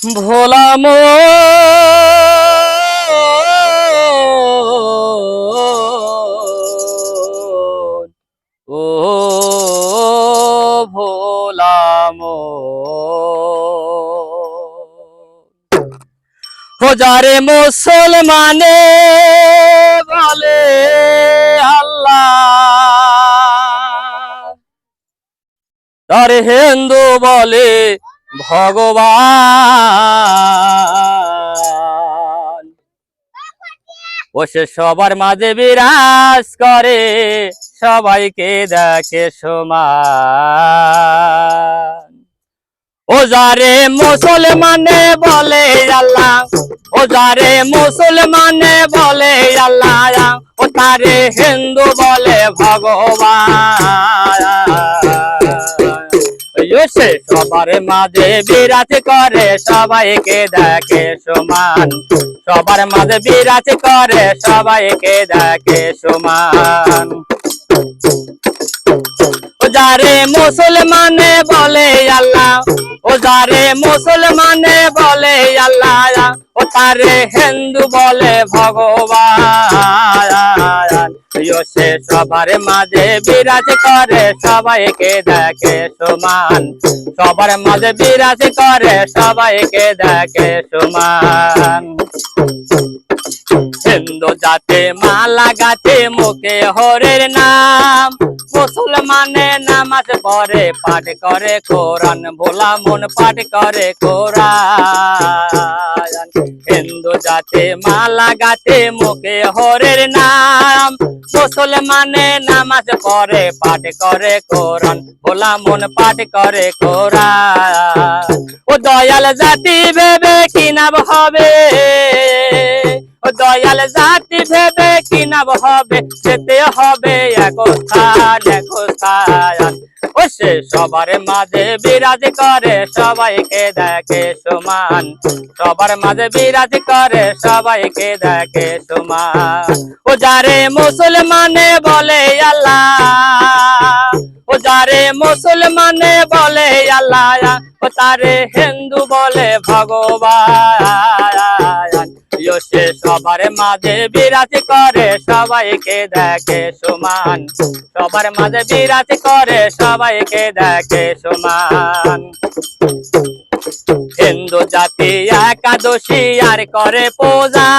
ভোলা মন ও ভোলা মন যারে মুসলমানে বলে আল্লাহ, তার হিন্দু বলে ভগবান। ও সে সবার মাঝে বিরাজ করে, সবাইকে দেখে সমান। ও যারে মুসলমানে বলে আল্লাহ, ও যারে মুসলমানে বলে আল্লাহ, ও তারে হিন্দু বলে ভগবান। সে সবার মাঝে বিরাজ করে, সবাইকে দেখে সমান। সবার মাঝে বিরাজ করে, সবাইকে দেখে সমান। ও যারে মুসলমানে বলে আল্লাহ, ও যারে মুসলমানে বলে আল্লাহ, ও তারে হিন্দু বলে ভগবান। সে সবার মাঝে বিরাজ করে, সবাইকে দেখে সমান। সবার মাঝে বিরাজ করে, সবাইকে দেখে সমান। হিন্দু জাতে মালা গাছে, মুখে হরের নাম। মুসলমানে নামাজ পড়ে, পাঠ করে কোরআন। ভোলা মন পাঠ করে কোরআন। হিন্দু জাতে মালা গাছে, মুখে হরের নাম। মুসলমানে নামাজ পড়ে, পাঠ করে কোরআন। ভোলা মন পাঠ করে কোরআন। ও দয়াল জাতি ভেবে কি নাম হবে, ও দয়াল জাতি ভেবে কি নাম হবে, যেতে হবে এক স্থান এক স্থান। ও সে সবার মাঝে বিরাজ করে, সবাইকে দেখে সমান। সবার মাঝে বিরাজ করে, সবাইকে দেখে সমান। ও যারে মুসলমানে বলে আল্লাহ, ও যারে মুসলমানে বলে আল্লাহ, ও তারে হিন্দু বলে ভগবান। সে সবার মাঝে বিরাজ করে, সবাইকে দেখে সমান। সবার মাঝে বিরাজ করে, সবাইকে দেখে সমান। হিন্দু জাতি একাদশী আর করে পূজা,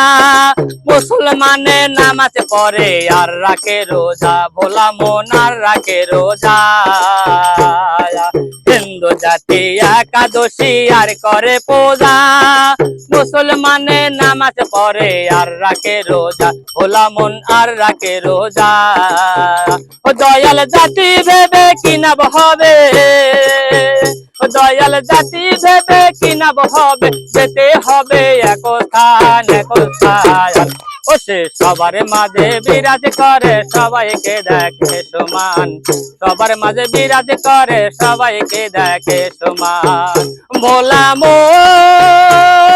মুসলমানে নামাজ পড়ে আর রাখে রোজা। ভোলা মন আর রাখে রোজা। হিন্দু জাতি একাদশী আর করে পূজা, মুসলমানে নামাজ পড়ে আর রাখে রোজা। ভোলা মন আর রাখে রোজা। ও দয়াল জাতি ভেবে কি নাম হবে, ও দয়াল জাতি ভেবে কি নাম হবে, যেতে হবে এক স্থান এক স্থান। ও সে সবার মাঝে বিরাজ করে, সবাইকে দেখে সমান। সবার মাঝে বিরাজ করে, সবাইকে দেখে সমান। ভোলা মন